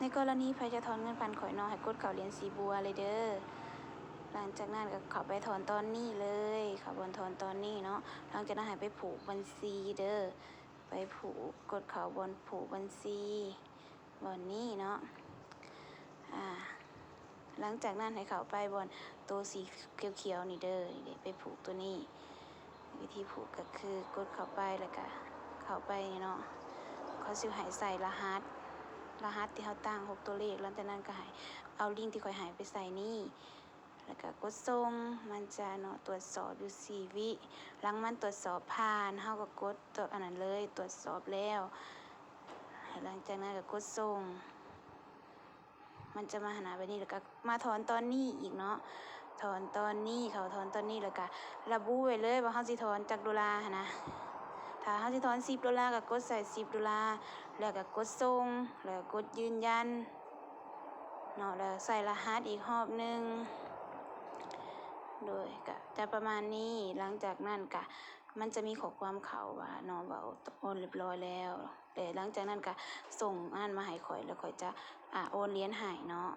ในกรณีใครจะถอนเงินผ่านข่อยเนาะให้กดเข้าเหรียญสีบัวเลยเด้อหลังจากนั้นก็เข้าไปถอนตอนนี้เลยเข้าบนถอนตอนนี้เนาะหลังจากนั้นให้ไปผูกบัญชีเด้อไปผูกกดเข้าบนผูกบัญชีบนนี้เนาะหลังจากนั้นให้เข้าไปบนตัวสีเขียวๆนี่เด้อไปผูกตัวนี้วิธีผูกก็คือกดเข้าไปแล้วก็เข้าไปเนาะเขาสิให้ใส่รหัสที่เขาตั้ง6ตัวเลขหลังจากนั้นก็ให้เอาลิงก์ที่ค่อยหายไปใส่นี่แล้วก็กดส่งมันจะเนาะตรวจสอบอยู่4 วิหลังมันตรวจสอบผ่านเฮาก็กดตัวอันนั้นเลยตรวจสอบแล้วหลังจากนั้นก็กดส่งมันจะมาหาแบบนี้แล้วก็มาถอนตอนนี้อีกเนาะถอนตอนนี้เขาถอนตอนนี้แล้วก็ระบุไว้เลยว่าเฮาสิถอนจากดอลลาร์นะถ้าเฮาสิถอน$10ก็กดใส่$10แล้วก็กดส่งแล้วก็กดยืนยันเนาะแล้วใส่รหัสอีกรอบนึงโดยก็จะประมาณนี้หลังจากนั้นก็มันจะมีข้อความเขาว่าเนาะว่าโอนเรียบร้อยแล้วแต่หลังจากนั้นก็ส่งอันมาให้ข่อยแล้วข่อยจะโอนเหรียญให้เนาะ